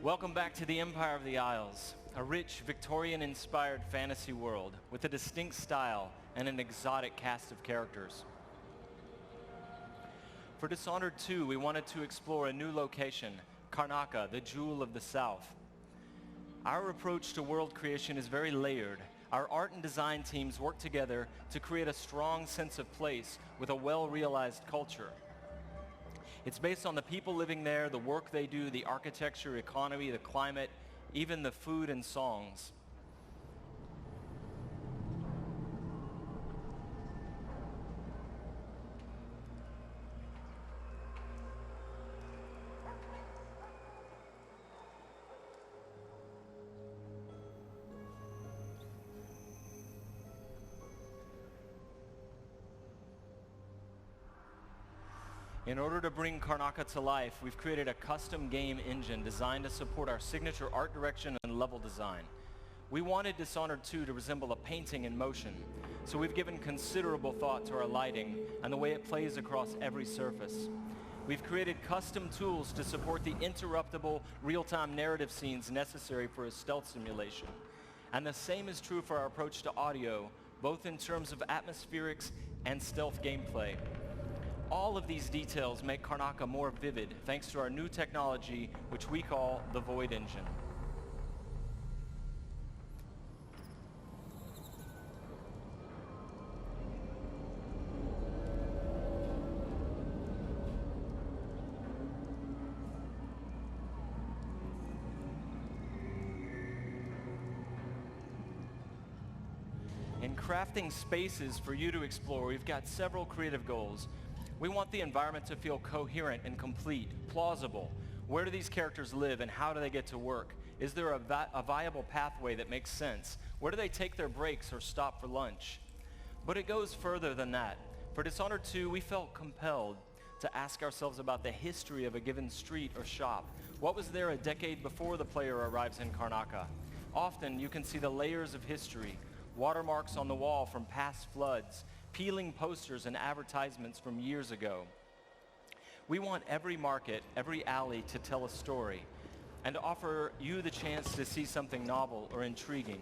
Welcome back to the Empire of the Isles, a rich, Victorian-inspired fantasy world with a distinct style and an exotic cast of characters. For Dishonored 2, we wanted to explore a new location, Karnaca, the Jewel of the South. Our approach to world creation is very layered. Our art and design teams work together to create a strong sense of place with a well-realized culture. It's based on the people living there, the work they do, the architecture, economy, the climate, even the food and songs. In order to bring Karnaca to life, we've created a custom game engine designed to support our signature art direction and level design. We wanted Dishonored 2 to resemble a painting in motion, so we've given considerable thought to our lighting and the way it plays across every surface. We've created custom tools to support the interruptible, real-time narrative scenes necessary for a stealth simulation. And the same is true for our approach to audio, both in terms of atmospherics and stealth gameplay. All of these details make Karnaca more vivid thanks to our new technology, which we call the Void Engine. In crafting spaces for you to explore, we've got several creative goals. We want the environment to feel coherent and complete, plausible. Where do these characters live and how do they get to work? Is there a viable pathway that makes sense? Where do they take their breaks or stop for lunch? But it goes further than that. For Dishonored 2, we felt compelled to ask ourselves about the history of a given street or shop. What was there a decade before the player arrives in Karnaca? Often you can see the layers of history, watermarks on the wall from past floods, peeling posters and advertisements from years ago. We want every market, every alley to tell a story and to offer you the chance to see something novel or intriguing.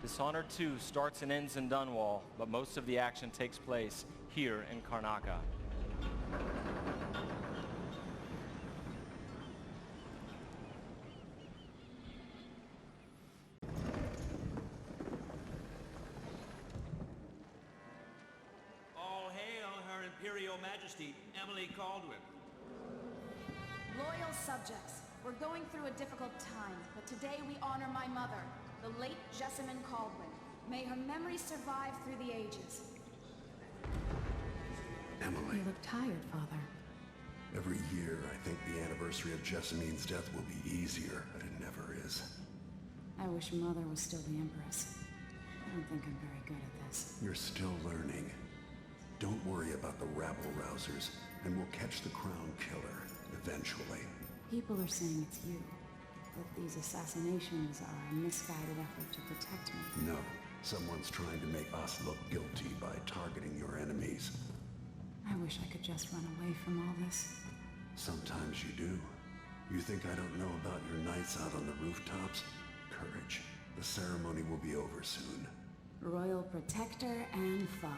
Dishonored 2 starts and ends in Dunwall, but most of the action takes place here in Karnaca. Majesty, Emily Kaldwin. Loyal subjects, we're going through a difficult time, but today we honor my mother, the late Jessamine Kaldwin. May her memory survive through the ages. Emily. You look tired, Father. Every year, I think the anniversary of Jessamine's death will be easier, but it never is. I wish Mother was still the Empress. I don't think I'm very good at this. You're still learning. Don't worry about the rabble-rousers, and we'll catch the Crown Killer, eventually. People are saying it's you, that these assassinations are a misguided effort to protect me. No, someone's trying to make us look guilty by targeting your enemies. I wish I could just run away from all this. Sometimes you do. You think I don't know about your nights out on the rooftops? Courage. The ceremony will be over soon. Royal Protector and Father.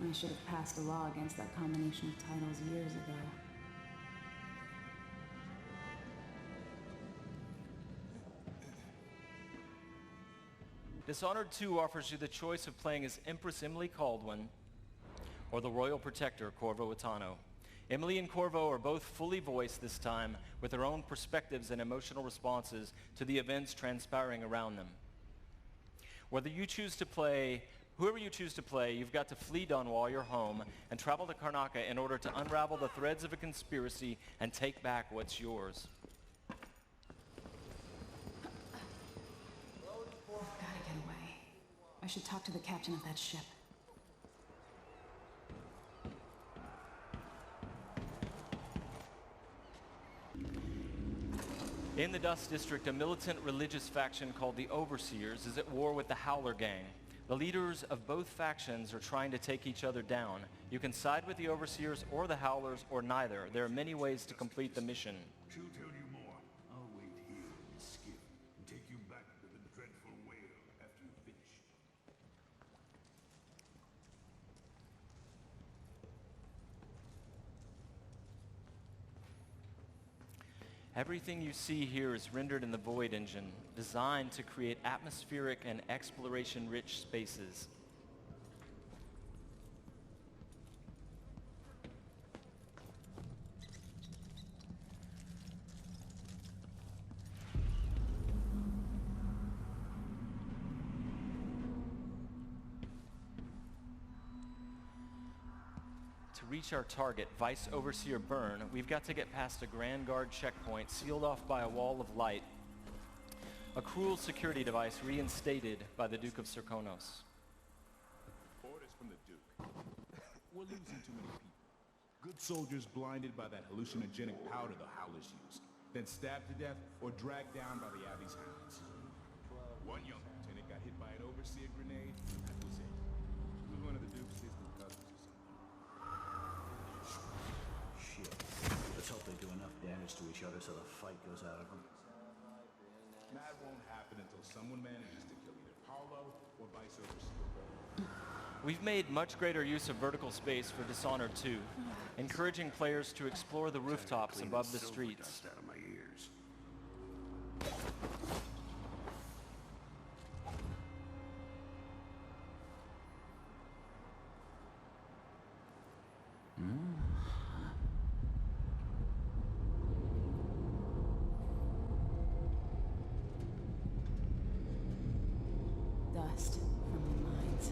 I should have passed a law against that combination of titles years ago. Dishonored 2 offers you the choice of playing as Empress Emily Kaldwin or the Royal Protector Corvo Attano. Emily and Corvo are both fully voiced this time with their own perspectives and emotional responses to the events transpiring around them. Whoever you choose to play, you've got to flee Dunwall, your home, and travel to Karnaca in order to unravel the threads of a conspiracy and take back what's yours. I've got to get away. I should talk to the captain of that ship. In the Dust District, a militant religious faction called the Overseers is at war with the Howler Gang. The leaders of both factions are trying to take each other down. You can side with the Overseers or the Howlers or neither. There are many ways to complete the mission. She'll tell you more. I'll wait here in the skiff and take you back to the dreadful whale after you finish. Everything you see here is rendered in the Void engine, designed to create atmospheric and exploration-rich spaces. To reach our target, Vice Overseer Byrne, we've got to get past a Grand Guard checkpoint sealed off by a wall of light. A cruel security device reinstated by the Duke of Serkonos. Orders from the Duke. We're losing too many people. Good soldiers blinded by that hallucinogenic powder the Howlers used, then stabbed to death or dragged down by the Abbey's hounds. One young lieutenant got hit by an Overseer grenade, and that was it. He was one of the Duke's distant cousins or something. Shit. Let's hope they do enough damage to each other so the fight goes out of them. That won't happen until someone manages to kill either Paulo or Vice Overseer. We've made much greater use of vertical space for Dishonored 2, encouraging players to explore the rooftops above the streets. Dust out of my ears. Dust from the mines.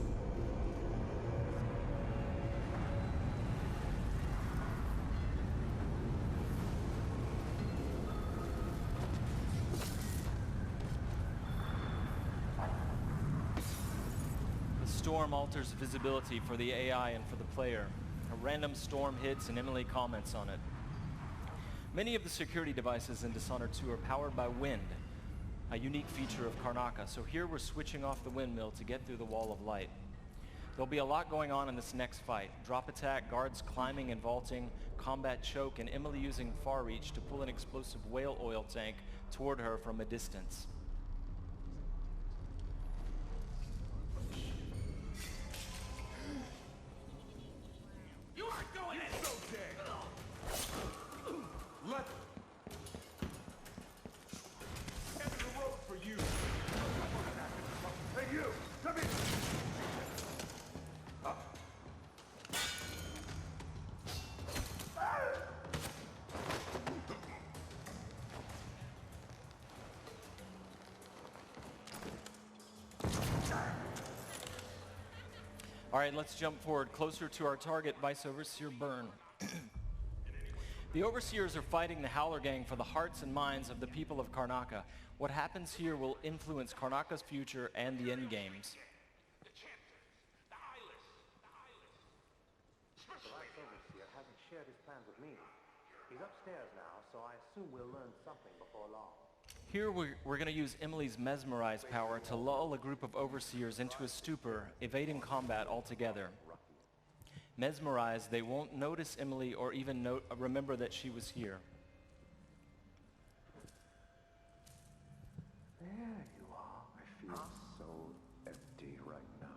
The storm alters visibility for the AI and for the player. A random storm hits and Emily comments on it. Many of the security devices in Dishonored 2 are powered by wind, a unique feature of Karnaca, so here we're switching off the windmill to get through the wall of light. There'll be a lot going on in this next fight. Drop attack, guards climbing and vaulting, combat choke, and Emily using far reach to pull an explosive whale oil tank toward her from a distance. You aren't going in! So dead! Let end of the road for you! Hey, you! Come here! All right, let's jump forward closer to our target, Vice Overseer Byrne. The Overseers are fighting the Howler Gang for the hearts and minds of the people of Karnaca. What happens here will influence Karnaca's future and the endgames. The Chancellor! The Eyeless! The Eyeless! The Vice Overseer hasn't shared his plans with me. He's upstairs now, so I assume we'll learn something before long. Here we're going to use Emily's Mesmerize power to lull a group of Overseers into a stupor, evading combat altogether. Mesmerize, they won't notice Emily or even remember that she was here. There you are. I feel so empty right now.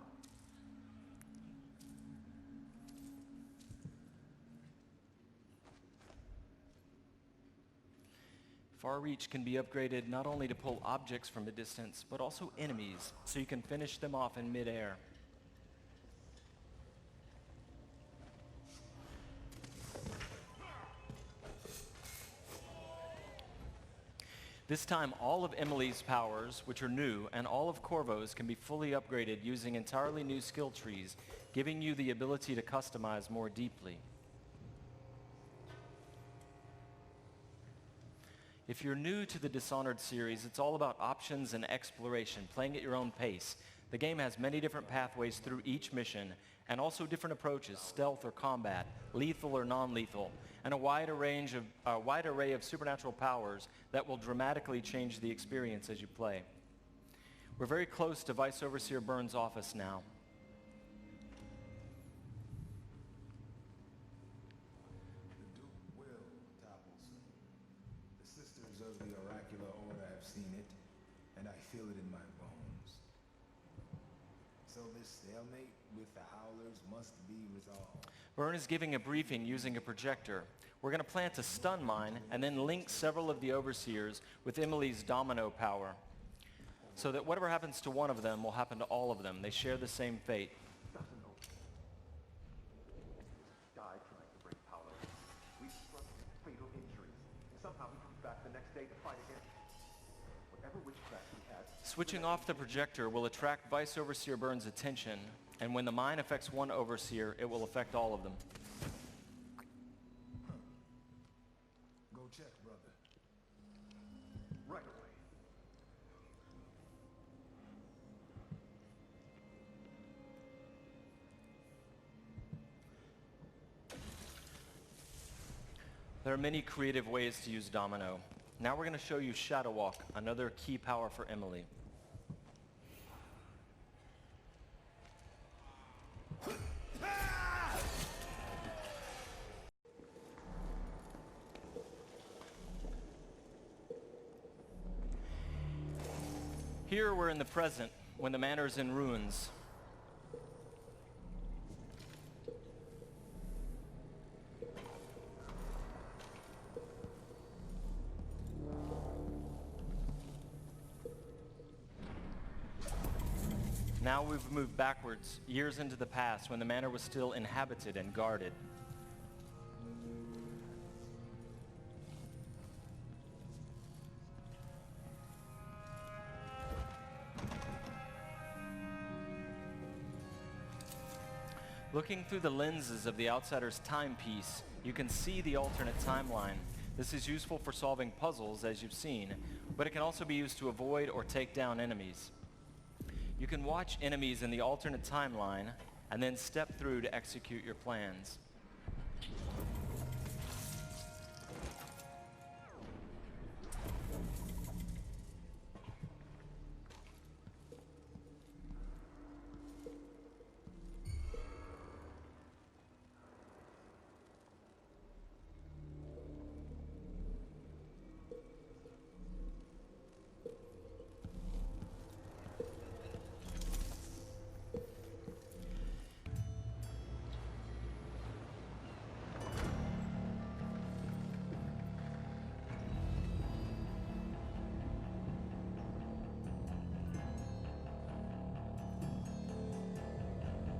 Far Reach can be upgraded not only to pull objects from a distance, but also enemies, so you can finish them off in midair. This time, all of Emily's powers, which are new, and all of Corvo's can be fully upgraded using entirely new skill trees, giving you the ability to customize more deeply. If you're new to the Dishonored series, it's all about options and exploration, playing at your own pace. The game has many different pathways through each mission, and also different approaches, stealth or combat, lethal or non-lethal, and a wide array of supernatural powers that will dramatically change the experience as you play. We're very close to Vice Overseer Burns' office now. The Duke will topple soon. The Sisters of the Oracular Order have seen it, and I feel it in my bones. So this stalemate with the Howlers must be resolved. Byrne is giving a briefing using a projector. We're going to plant a stun mine and then link several of the Overseers with Emily's domino power, so that whatever happens to one of them will happen to all of them. They share the same fate. Doesn't know. Died trying to bring power. We suffered fatal injuries. Somehow he comes back the next day to fight again. Whatever witchcraft he had. Switching off the projector will attract Vice Overseer Burns' attention, and when the mine affects one Overseer, it will affect all of them. Go check, brother. Right away. There are many creative ways to use domino. Now we're going to show you Shadow Walk, another key power for Emily. Here we're in the present, when the manor is in ruins. Now we've moved backwards, years into the past, when the manor was still inhabited and guarded. Looking through the lenses of the outsider's timepiece, you can see the alternate timeline. This is useful for solving puzzles, as you've seen, but it can also be used to avoid or take down enemies. You can watch enemies in the alternate timeline and then step through to execute your plans.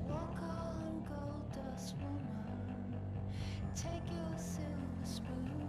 Walk on gold dust, woman. Take your silver spoon.